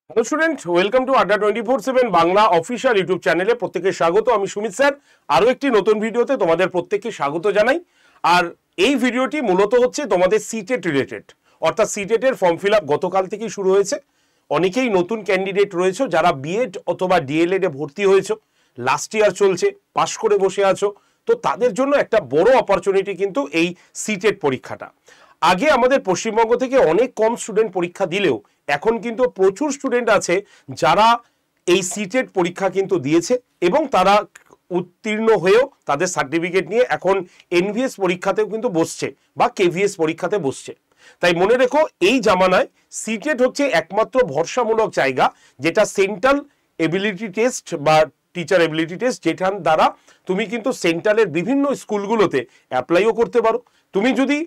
Hello student, welcome to আড্ডা 24/7 Bangla official YouTube চ্যানেলে প্রত্যেককে স্বাগত। আমি সুমিত স্যার আরও একটি নতুন ভিডিওতে তোমাদের প্রত্যেককে স্বাগত জানাই। আর এই ভিডিওটি মূলত হচ্ছে তোমাদের সিটেট রিলেটেড, অর্থাৎ সিটেটের ফর্ম ফিল আপ গতকাল থেকেই শুরু হয়েছে। অনেকেই নতুন ক্যান্ডিডেট রয়েছে যারা বিএড অথবা ডিএলএড এ ভর্তি হয়েছে, লাস্ট ইয়ার চলছে, পাশ করে বসে আছো, তো তাদের জন্য একটা বড় অপরচুনিটি কিন্তু এই সিটেট পরীক্ষাটা। আগে আমাদের পশ্চিমবঙ্গ থেকে অনেক কম স্টুডেন্ট পরীক্ষা দিলেও এখন কিন্তু প্রচুর স্টুডেন্ট আছে যারা এই সিটেট পরীক্ষা কিন্তু দিয়েছে এবং তারা উত্তীর্ণ হয়েও তাদের সার্টিফিকেট নিয়ে এখন এনভিএস পরীক্ষাতেও কিন্তু বসছে বা কেভিএস পরীক্ষাতে বসছে। তাই মনে রেখো, এই জামানায় সিটেট হচ্ছে একমাত্র ভরসামূলক জায়গা যেটা সেন্ট্রাল এবিলিটি টেস্ট বা টিচার এবিলিটি টেস্ট, যেটার দ্বারা তুমি কিন্তু সেন্ট্রালের বিভিন্ন স্কুলগুলোতে অ্যাপ্লাইও করতে পারো। তুমি যদি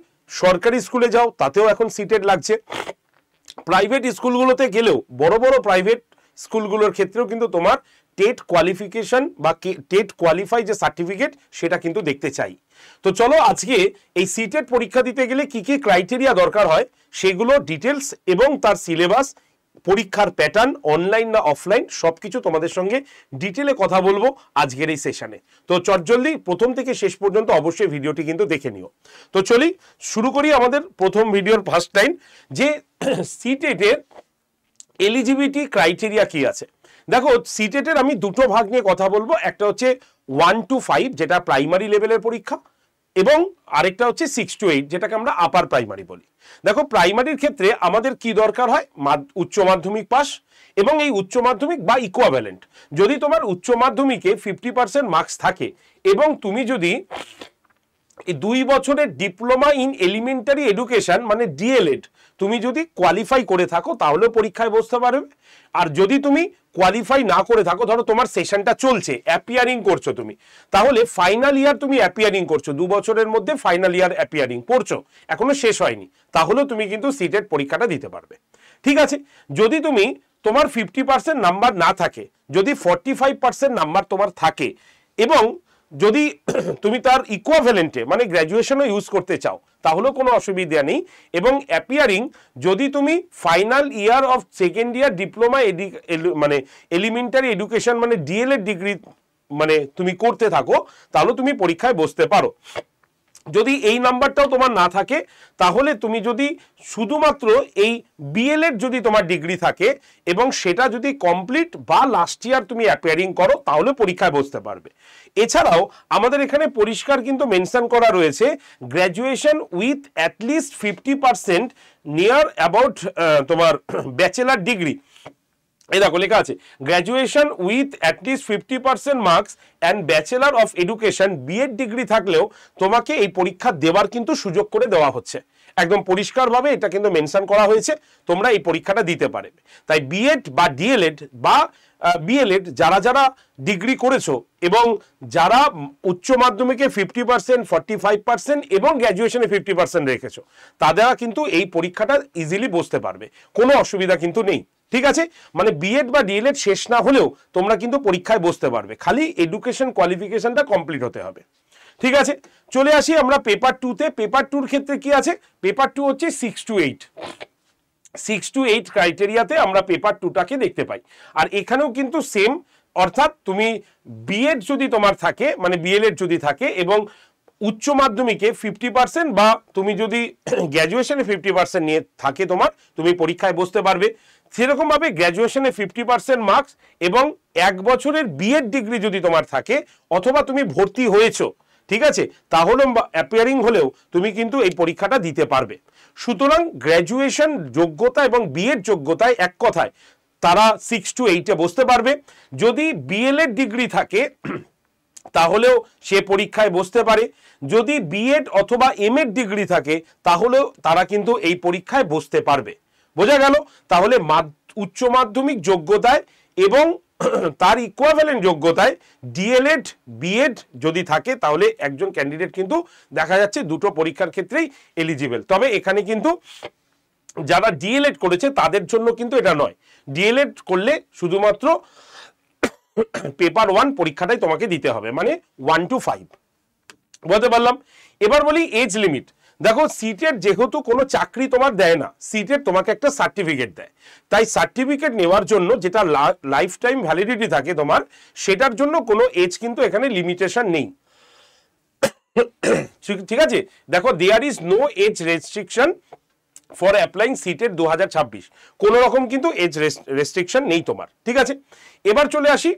সরকারি স্কুলে যাও তাতেও এখন সিটেট লাগছে, প্রাইভেট স্কুলগুলোতে গেলেও বড় বড় প্রাইভেট স্কুলগুলোর ক্ষেত্রেও কিন্তু তোমার টেট কোয়ালিফিকেশন বা টেট কোয়ালিফাই যে সার্টিফিকেট সেটা কিন্তু দেখতে চাই। তো চলো আজকে এই সিটেট পরীক্ষা দিতে গেলে কি কি ক্রাইটেরিয়া দরকার হয় সেগুলো ডিটেলস এবং তার সিলেবাস, পরীক্ষার প্যাটার্ন, অনলাইন না অফলাইন, সবকিছু তোমাদের সঙ্গে ডিটেলে কথা বলবো আজকের এই সেশনে। তো চটজলদি প্রথম থেকে শেষ পর্যন্ত অবশ্যই ভিডিওটি কিন্তু দেখে নিও। তো চলি শুরু করি আমাদের প্রথম ভিডিওর ফার্স্ট টাইম, যে সিটেটের এলিজিবিলিটি ক্রাইটেরিয়া কি আছে। দেখো, সিটেটের আমি দুটো ভাগ নিয়ে কথা বলবো, একটা হচ্ছে 1 to 5 যেটা প্রাইমারি লেভেলের পরীক্ষা, এবং আরেকটা হচ্ছে 6 to 8 যেটাকে আমরা আপার প্রাইমারি বলি। দেখো, প্রাইমারির ক্ষেত্রে আমাদের কি দরকার হয়, উচ্চ মাধ্যমিক পাস এবং এই উচ্চ মাধ্যমিক বা ইকুইভ্যালেন্ট। যদি তোমার উচ্চ মাধ্যমিকে 50% মার্কস থাকে এবং তুমি যদি এই 2 বছরের ডিপ্লোমা ইন এলিমেন্টারি এডুকেশন মানে ডিএলএড তুমি যদি কোয়ালিফাই করে থাকো তাহলে পরীক্ষায় বসতে পারবে। আর যদি তুমি কোয়ালিফাই না করে থাকো, ধরো তোমার সেশনটা চলছে, অ্যাপিয়ারিং করছো তুমি, তাহলে ফাইনাল ইয়ার তুমি অ্যাপিয়ারিং করছো, 2 বছরের মধ্যে ফাইনাল ইয়ার অ্যাপিয়ারিং পড়ছো, এখনো শেষ হয়নি, তাহলেও তুমি কিন্তু সিটেট পরীক্ষাটা দিতে পারবে। ঠিক আছে, যদি তুমি তোমার 50% নাম্বার না থাকে, যদি 45% নাম্বার তোমার থাকে এবং যদি তুমি তার ইকুইভ্যালেন্টে মানে গ্র্যাজুয়েশনও ইউজ করতে চাও তাহলেও কোনো অসুবিধা নেই। এবং অ্যাপিয়ারিং যদি তুমি final year of second year diploma মানে এলিমেন্টারি এডুকেশন মানে ডিএলএড ডিগ্রি মানে তুমি করতে থাকো তাহলে তুমি পরীক্ষায় বসতে পারো। যদি এই নাম্বারটাও তোমার না থাকে তাহলে তুমি যদি শুধুমাত্র এই বিএলএড যদি তোমার ডিগ্রি থাকে এবং সেটা যদি কমপ্লিট বা লাস্ট ইয়ার তুমি অ্যাপিয়ারিং করো তাহলে পরীক্ষায় বসতে পারবে। এছাড়াও আমাদের এখানে পরিষ্কার কিন্তু মেনশন করা রয়েছে graduation with at least 50% near about তোমার ব্যাচেলার ডিগ্রি। এই দেখো লেখা আছে graduation with at least 50% marks and bachelor of education, B Ed degree থাকলেও তোমাকে এই পরীক্ষা দেওয়ার কিন্তু সুযোগ করে দেওয়া হচ্ছে। একদম পরিষ্কারভাবে এটা কিন্তু মেনশন করা হয়েছে, তোমরা এই পরীক্ষাটা দিতে পারবে। তাই বিএড বা ডিএলএড বা বিএলএড যারা যারা ডিগ্রি করেছো এবং যারা উচ্চ মাধ্যমিকে 50%, 45% এবং গ্র্যাজুয়েশনে 50% রেখেছো, তারা কিন্তু এই পরীক্ষাটা ইজিলি বসতে পারবে, কোনো অসুবিধা কিন্তু নেই। ঠিক আছে, মানে বিএড বা ডিএলএড শেষ না হলেও তোমরা কিন্তু পরীক্ষায় বসতে পারবে, খালি এডুকেশন কোয়ালিফিকেশনটা কমপ্লিট হতে হবে। ঠিক আছে, চলে আসি আমরা পেপার 2-তে। পেপার 2-র ক্ষেত্রে কি আছে, পেপার 2 হচ্ছে 6 to 8, 6 to 8 ক্রাইটেরিয়াতে আমরা পেপার 2টাকে দেখতে পাই। আর এখানেও কিন্তু সেম, অর্থাৎ তুমি বিএড যদি তোমার থাকে মানে বিএলএড যদি থাকে এবং উচ্চ মাধ্যমিকে 50% বা তুমি যদি গ্র্যাজুয়েশনে 50% নিয়ে থাকে তোমার, তুমি পরীক্ষায় বসতে পারবে। সেরকমভাবে গ্র্যাজুয়েশনে 50% মার্কস এবং 1 বছরের বিএড ডিগ্রি যদি তোমার থাকে অথবা তুমি ভর্তি হয়েছো, ঠিক আছে, তাহলে অ্যাপিয়ারিং হলেও তুমি কিন্তু এই পরীক্ষাটা দিতে পারবে। সুতরাং গ্র্যাজুয়েশন যোগ্যতা এবং বিএড যোগ্যতায় এক কথায় তারা 6 to 8-এ বসতে পারবে। যদি বিএলএড ডিগ্রি থাকে তাহলেও সে পরীক্ষায় বসতে পারে। যদি বিএড অথবা এমএড ডিগ্রি থাকে তাহলেও তারা কিন্তু এই পরীক্ষায় বসতে পারবে। বোঝা গেল? তাহলে উচ্চ মাধ্যমিক যোগ্যতায় এবং তার ইকুইভ্যালেন্ট যোগ্যতায় ডিএলএড বিএড যদি থাকে তাহলে একজন ক্যান্ডিডেট কিন্তু দেখা যাচ্ছে দুটো পরীক্ষার ক্ষেত্রেই এলিজিবল। তবে এখানে কিন্তু যারা ডিএলএড করেছে তাদের জন্য কিন্তু এটা নয়, ডিএলএড করলে শুধুমাত্র পেপার 1 পরীক্ষাটাই তোমাকে দিতে হবে, মানে 1 to 5। বলতে পারলাম। এবার বলি এজ লিমিট। দেখো সিটেট যেহেতু কোনো চাকরি তোমার দেয় না, সিটেট তোমাকে একটা সার্টিফিকেট দেয়, তাই সার্টিফিকেট নেওয়ার জন্য যেটা লাইফ টাইম ভ্যালিডিটি থাকে তোমার, সেটার জন্য কোনো এজ কিন্তু এখানে লিমিটেশন নেই। ঠিক আছে, দেখো there is no age restriction for applying CTET 2026, কোনো রকম কিন্তু এজ রেস্ট্রিকশন নেই তোমার। ঠিক আছে, এবার চলে আসি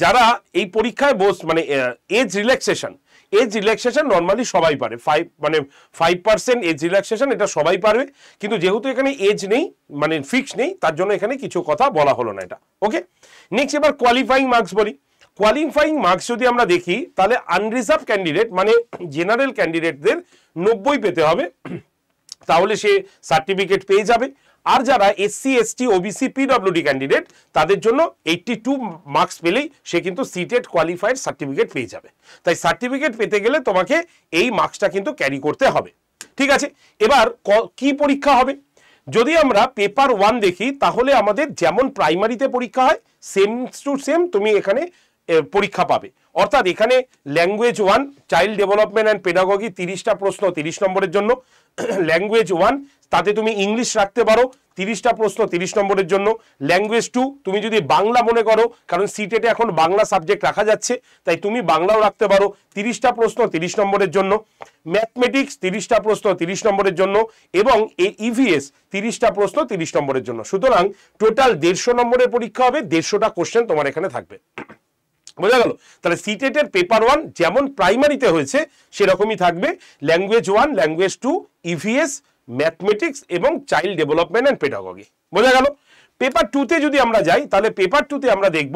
যারা এই পরীক্ষায় মানে এজ রিল্যাক্সেশন নর্মালি সবাই পারে, 5% এজ রিল্যাক্সেশন এটা সবাই পারবে, কিন্তু যেহেতু এখানে এজ নেই মানে ফিক্স নেই, তার জন্য এখানে কিছু কথা বলা হলো না এটা। ওকে, নেক্সট এবার কোয়ালিফাইং মার্কস বলি। কোয়ালিফাইং মার্কস যদি আমরা দেখি তাহলে আনরিজার্ভ ক্যান্ডিডেট মানে জেনারেল ক্যান্ডিডেটদের 90 পেতে হবে, তাহলে সে সার্টিফিকেট পেয়ে যাবে। আর যারা SC ST OBC PWD candidate তাদের জন্য 82 মার্কস পেলেই সে কিন্তু সিটেট কোয়ালিফাইড সার্টিফিকেট পেয়ে যাবে। তাই সার্টিফিকেট পেতে গেলে তোমাকে এই মার্কসটা কিন্তু ক্যারি করতে হবে। ঠিক আছে, এবার কি পরীক্ষা হবে? যদি আমরা পেপার 1 দেখি তাহলে আমাদের যেমন প্রাইমারিতে পরীক্ষা হয় সেম টু সেম তুমি এখানে পরীক্ষা পাবে। অর্থাৎ এখানে language 1 child development and pedagogy 30টা প্রশ্ন 30 নম্বরের জন্য। ল্যাঙ্গুয়েজ 1 তাতে তুমি ইংলিশ রাখতে পারো, 30টা প্রশ্ন 30 নম্বরের জন্য। ল্যাঙ্গুয়েজ 2 তুমি যদি বাংলা মনে করো, কারণ সিটেটে এখন বাংলা সাবজেক্ট রাখা যাচ্ছে, তাই তুমি বাংলাও রাখতে পারো, 30টা প্রশ্ন 30 নম্বরের জন্য। ম্যাথমেটিক্স 30টা প্রশ্ন 30 নম্বরের জন্য, এবং ইভিএস 30টা প্রশ্ন 30 নম্বরের জন্য। সুতরাং টোটাল 150 নম্বরের পরীক্ষা হবে, 150টা কোশ্চেন তোমার এখানে থাকবে। বোঝা গেল? তাহলে সিটেটের পেপার 1 যেমন প্রাইমারিতে হয়েছে সেরকমই থাকবে, ল্যাঙ্গুয়েজ 1, ল্যাঙ্গুয়েজ 2, ইভিএস, ম্যাথমেটিক্স এবং চাইল্ড ডেভেলপমেন্ট অ্যান্ড পেডাগজি। বোঝা গেল? পেপার 2তে যদি আমরা যাই তাহলে পেপার 2তে আমরা দেখব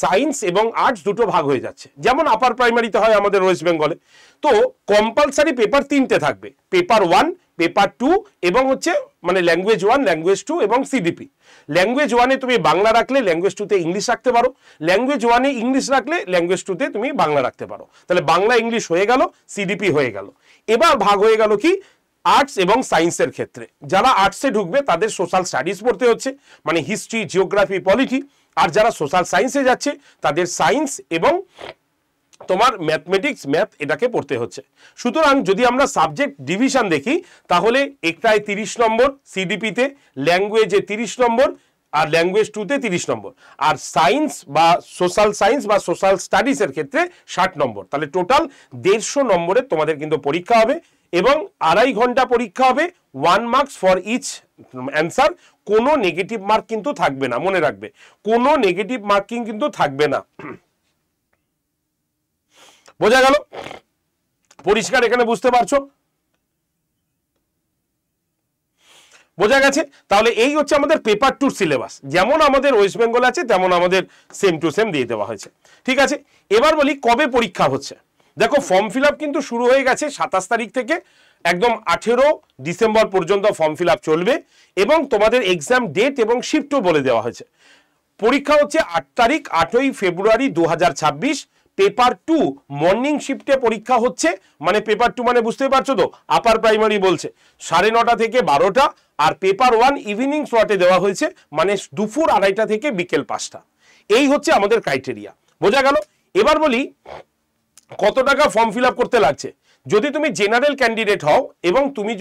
সায়েন্স এবং আর্টস দুটো ভাগ হয়ে যাচ্ছে, যেমন আপার প্রাইমারিতে হয় আমাদের ওয়েস্ট বেঙ্গলে। তো কম্পালসারি পেপার 3টে থাকবে, পেপার 1, পেপার 2 এবং হচ্ছে মানে ল্যাঙ্গুয়েজ 1, ল্যাঙ্গুয়েজ 2 এবং সিডিপি। ল্যাঙ্গুয়েজ 1-এ তুমি বাংলা রাখলে ল্যাঙ্গুয়েজ 2-তে ইংলিশ রাখতে পারো, ল্যাঙ্গুয়েজ 1-এ ইংলিশ রাখলে ল্যাঙ্গুয়েজ 2-তে তুমি বাংলা রাখতে পারো। তাহলে বাংলা ইংলিশ হয়ে গেল, সিডিপি হয়ে গেল। এবার ভাগ হয়ে গেল কি আর্টস এবং সায়েন্সের ক্ষেত্রে। যারা আর্টসে ঢুকবে তাদের সোশ্যাল স্টাডিজ পড়তে হচ্ছে, মানে হিস্ট্রি, জিওগ্রাফি, পলিটি। আর যারা সোশ্যাল সায়েন্সে যাচ্ছে তাদের সায়েন্স এবং তোমার ম্যাথমেটিক্স এটাকে পড়তে হচ্ছে। সুতরাং যদি আমরা সাবজেক্ট ডিভিশন দেখি তাহলে একটায় 30 নম্বর সিডিপিতে, ল্যাঙ্গুয়েজে 30 নম্বর, আর ল্যাঙ্গুয়েজ 2-তে 30 নম্বর, আর সায়েন্স বা সোশ্যাল সায়েন্স বা সোশ্যাল স্টাডিজের ক্ষেত্রে 60 নম্বর। তাহলে টোটাল 150 নম্বরের তোমাদের কিন্তু পরীক্ষা হবে, এবং 2.5 ঘন্টা পরীক্ষা হবে, 1 মার্কস ফর ইচ অ্যান্সার। কোনো নেগেটিভ মার্ক কিন্তু থাকবে না, মনে রাখবে, কোনো নেগেটিভ মার্কিং কিন্তু থাকবে না। বোঝা গেল? পরিষ্কার এখানে বুঝতে পারছো? বোঝা গেছে? তাহলে এই হচ্ছে আমাদের পেপার 2 সিলেবাস, যেমন আমাদের ওয়েস্ট বেঙ্গল আছে তেমন আমাদের সেম টু সেম দিয়ে দেওয়া হয়েছে। ঠিক আছে, এবার বলি কবে পরীক্ষা হচ্ছে। দেখো ফর্ম ফিল আপ কিন্তু শুরু হয়ে গেছে 27 তারিখ থেকে একদম 18 ডিসেম্বর পর্যন্ত ফর্ম ফিল আপ চলবে, এবং তোমাদের এক্সাম ডেট এবং শিফটও বলে দেওয়া হয়েছে। পরীক্ষা হচ্ছে 8 তারিখ 8ই ফেব্রুয়ারি 2026। পেপার 2 মর্নিং শিফটে পরীক্ষা হচ্ছে, মানে পেপার 2 মানে বুঝতে পারছো তো, আপার প্রাইমারি বলছে 9:30 থেকে 12টা, আর পেপার 1 ইভিনিং স্লটে দেওয়া হয়েছে, মানে দুপুর 2:30 থেকে বিকেল 5টা। এই হচ্ছে আমাদের ক্রাইটেরিয়া। বোঝা গেল? এবার বলি কত টাকা ফর্ম ফিল আপ করতে লাগছে। যদি তুমি জেনারেল ক্যান্ডিডেট হও এবং তুমি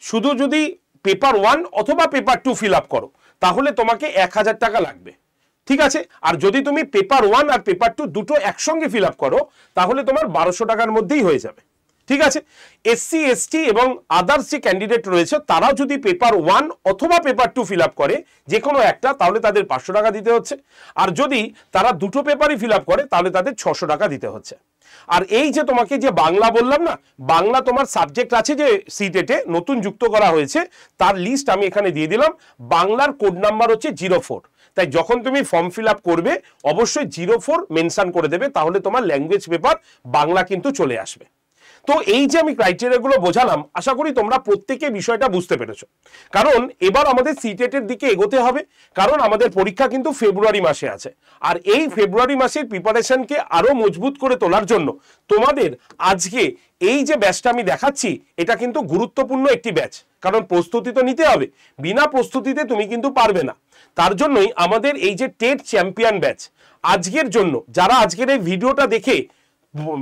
শুধু যদি পেপার 1 অথবা পেপার 2 ফিল আপ করো তাহলে তোমাকে 1000 টাকা লাগবে। ঠিক আছে, আর যদি তুমি পেপার 1 আর পেপার 2 দুটো একসঙ্গে ফিল আপ করো তাহলে তোমার 1200 টাকার মধ্যেই হয়ে যাবে। ঠিক আছে, এসসি এসটি এবং আদার্স যে ক্যান্ডিডেট রয়েছে তারাও যদি পেপার 1 অথবা পেপার 2 ফিল আপ করে যে কোনো একটা, তাহলে তাদের 500 টাকা দিতে হচ্ছে। আর যদি তারা দুটো পেপারই ফিল আপ করে তাহলে তাদের 600 টাকা দিতে হচ্ছে। আর এই যে তোমাকে যে বাংলা বললাম না, বাংলা তোমার সাবজেক্ট আছে যে সিটেটে নতুন যুক্ত করা হয়েছে, তার লিস্ট আমি এখানে দিয়ে দিলাম। বাংলার কোড নাম্বার হচ্ছে 04। তাই যখন তুমি ফর্ম ফিল আপ করবে অবশ্যই 04 মেনশন করে দেবে, তাহলে তোমার ল্যাঙ্গুয়েজ পেপার বাংলা কিন্তু চলে আসবে। তো এই যে আমি ক্রাইটেরিয়াগুলো বোঝালাম, আশা করি তোমরা প্রত্যেকে বিষয়টা বুঝতে পেরেছো। কারণ এবার আমাদের সিটেটের দিকে এগোতে হবে, কারণ আমাদের পরীক্ষা কিন্তু ফেব্রুয়ারি মাসে আছে। আর এই ফেব্রুয়ারি মাসের প্রিপারেশনকে আরো মজবুত করে তোলার জন্য তোমাদের আজকে এই যে ব্যাচটা আমি দেখাচ্ছি এটা কিন্তু গুরুত্বপূর্ণ একটি ব্যাচ, কারণ প্রস্তুতি তো নিতে হবে, বিনা প্রস্তুতিতে তুমি কিন্তু পারবে না। তার জন্যই আমাদের এই যে টেট চ্যাম্পিয়ন ব্যাচ আজকের জন্য, যারা আজকের এই ভিডিওটা দেখে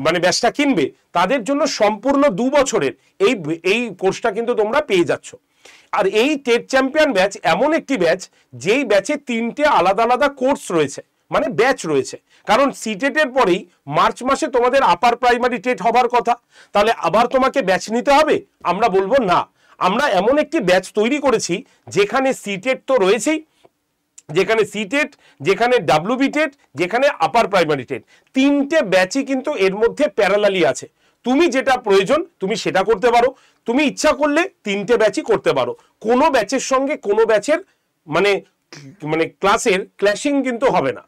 মানে ব্যাচটা কিনবে তাদের জন্য সম্পূর্ণ 2 বছরের এই কোর্সটা কিন্তু তোমরা পেয়ে যাচ্ছ। আর এই টেট চ্যাম্পিয়ন ব্যাচ এমন একটি ব্যাচ যেই ব্যাচে 3টে আলাদা আলাদা কোর্স রয়েছে, মানে ব্যাচ রয়েছে। কারণ সিটেটের পরেই মার্চ মাসে তোমাদের আপার প্রাইমারি টেট হবার কথা, তাহলে আবার তোমাকে ব্যাচ নিতে হবে? আমরা বলবো না, আমরা এমন একটি ব্যাচ তৈরি করেছি যেখানে সিটেট তো রয়েছেই, যেখানে সিটেট, যেখানে ডাব্লিউবি টেট, যেখানে আপার প্রাইমারি টেট, 3টে ব্যাচই কিন্তু এর মধ্যে প্যারালালি আছে। তুমি যেটা প্রয়োজন তুমি সেটা করতে পারো, তুমি ইচ্ছা করলে 3টে ব্যাচই করতে পারো। কোনো ব্যাচের সঙ্গে কোনো ব্যাচের মানে মানে ক্লাসের ক্ল্যাশিং কিন্তু হবে না।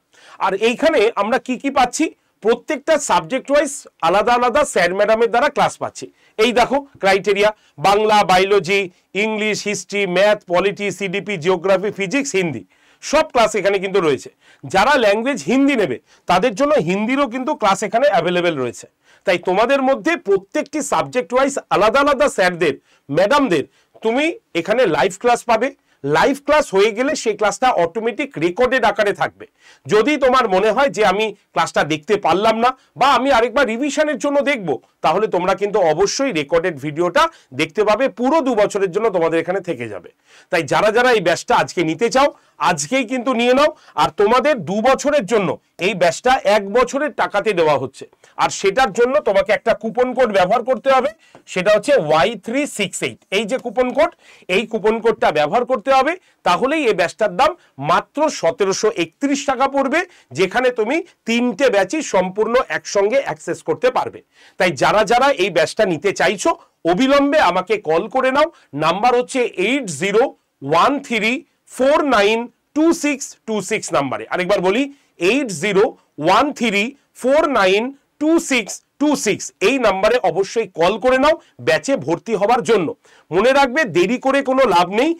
আর এইখানে আমরা কি কি পাচ্ছি, প্রত্যেকটা সাবজেক্ট ওয়াইজ আলাদা আলাদা স্যার ম্যাডামের দ্বারা ক্লাস পাচ্ছি। এই দেখো criteria, Bangla, biology, English, history, math, polity, CDP, geography, physics, Hindi, সব ক্লাস এখানে কিন্তু রয়েছে। যারা ল্যাঙ্গুয়েজ হিন্দি নেবে তাদের জন্য হিন্দিরও কিন্তু ক্লাস এখানে অ্যাভেলেবেল রয়েছে। তাই তোমাদের মধ্যে প্রত্যেকটি সাবজেক্ট ওয়াইজ আলাদা আলাদা স্যারদের ম্যাডামদের তুমি এখানে লাইভ ক্লাস পাবে। লাইভ ক্লাস হয়ে গেলে সেই ক্লাসটা অটোমেটিক রেকর্ডেড আকারে থাকবে। যদি তোমার মনে হয় যে আমি ক্লাসটা দেখতে পারলাম না বা আমি আরেকবার রিভিশনের জন্য দেখব, তাহলে তোমরা কিন্তু অবশ্যই রেকর্ডেড ভিডিওটা দেখতে পাবে, পুরো 2 বছরের জন্য তোমাদের এখানে থেকে যাবে। তাই যারা যারা এই ব্যাচটা আজকে নিতে চাও আজকেই কিন্তু নিয়ে নাও। আর তোমাদের 2 বছরের জন্য এই ব্যাচটা 1 বছরের টাকাতে দেওয়া হচ্ছে। আর সেটার জন্য তোমাকে একটা কুপন কোড ব্যবহার করতে হবে, সেটা হচ্ছে Y368। এই যে কুপন কোড, এই কুপন কোডটা ব্যবহার করতে হবে, তাহলেই এই ব্যাচটার দাম মাত্র 1731 টাকা পড়বে, যেখানে তুমি 3টে ব্যাচই সম্পূর্ণ একসঙ্গে অ্যাক্সেস করতে পারবে। তাই যারা যারা এই ব্যাচটা নিতে চাইছো অবিলম্বে আমাকে কল করে নাও। নাম্বার হচ্ছে 8013492626 নাম্বারে। আরেকবার বলি 8013492626 এই নাম্বারে অবশ্যই কল করে নাও ব্যাচে ভর্তি হবার জন্য। মনে রাখবে দেরি করে কোনো লাভ নেই।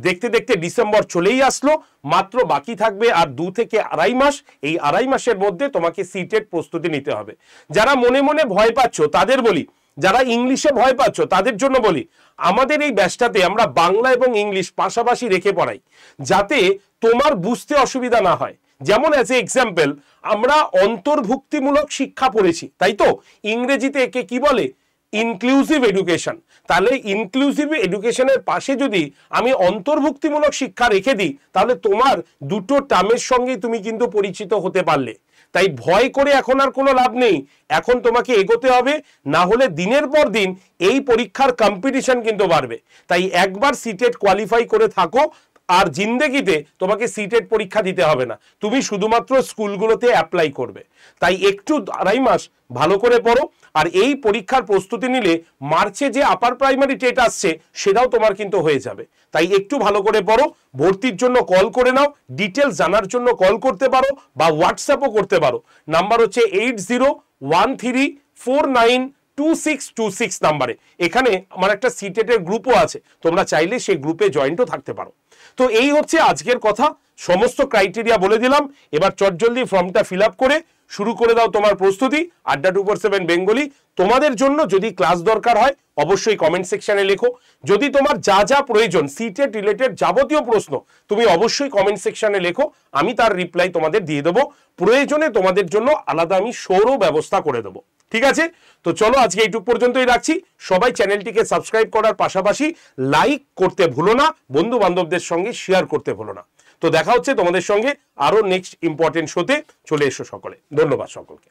দেখতে দেখতে ডিসেম্বর চলেই আসলো, মাত্র বাকি থাকবে আর 2 থেকে আড়াই মাস। এই আড়াই মাসের মধ্যে তোমাকে সিটেট প্রস্তুতি নিতে হবে। যারা মনে মনে ভয় পাচ্ছ তাদের বলি, যারা ইংলিশে ভয় পাচ্ছ তাদের জন্য বলি, আমাদের এই ব্যাচটাতে আমরা বাংলা এবং ইংলিশ পাশাপাশি রেখে পড়াই, যাতে তোমার বুঝতে অসুবিধা না হয়। যেমন অ্যাজ এ এক্সাম্পল আমরা অন্তর্ভুক্তিমূলক শিক্ষা পড়েছি, তাই তো? ইংরেজিতে একে কি বলে? Inclusive education. তাহলে ইনক্লুসিভ এডুকেশনের পাশে যদি আমি অন্তর্ভুক্তিমূলক শিক্ষা রেখে দিই, তাহলে তোমার দুটো টার্মের সঙ্গেই তুমি কিন্তু পরিচিত হতে পারলে। তাই ভয় করে এখন আর কোনো লাভ নেই, এখন তোমাকে এগোতে হবে, না হলে দিনের পর দিন এই পরীক্ষার কম্পিটিশন কিন্তু বাড়বে। তাই একবার সিটেট কোয়ালিফাই করে থাকো, আর জিন্দেগিতে তোমাকে সিটেট পরীক্ষা দিতে হবে না, তুমি শুধুমাত্র স্কুলগুলোতে অ্যাপ্লাই করবে। তাই একটু আড়াই মাস ভালো করে পড়ো। আর এই পরীক্ষার প্রস্তুতি নিলে মার্চে যে আপার প্রাইমারি টেট আসছে সেটাও তোমার কিন্তু হয়ে যাবে। তাই একটু ভালো করে পড়ো, ভর্তির জন্য কল করে নাও, ডিটেলস জানার জন্য কল করতে পারো বা হোয়াটসঅ্যাপও করতে পারো। নাম্বার হচ্ছে 8013492626 নাম্বারে। এখানে আমার একটা সিটেটের গ্রুপও আছে, তোমরা চাইলে সেই গ্রুপে জয়েন্টও থাকতে পারো। তো এই হচ্ছে আজকের কথা, সমস্ত ক্রাইটেরিয়া বলে দিলাম। এবার চটজলদি ফর্মটা ফিল আপ করে শুরু করে দাও তোমার প্রস্তুতি। আড্ডা 247 বেঙ্গলি তোমাদের জন্য যদি ক্লাস দরকার হয় অবশ্যই কমেন্ট সেকশনে লেখো। যদি তোমার যা যা প্রয়োজন সিটেট রিলেটেড যাবতীয় প্রশ্ন তুমি অবশ্যই কমেন্ট সেকশনে লেখো, আমি তার রিপ্লাই তোমাদের দিয়ে দেবো। প্রয়োজনে তোমাদের জন্য আলাদা আমি শোরও ব্যবস্থা করে দেবো। ঠিক আছে, তো চলো আজকে এইটুক পর্যন্তই রাখছি। সবাই চ্যানেলটিকে সাবস্ক্রাইব করার পাশাপাশি লাইক করতে ভুলো না, বন্ধু বান্ধবদের সঙ্গে শেয়ার করতে ভুলো না। তো দেখা হচ্ছে তোমাদের সঙ্গে আরো নেক্সট ইম্পর্টেন্ট শোতে। চলে এসো সকলে। ধন্যবাদ সকলকে।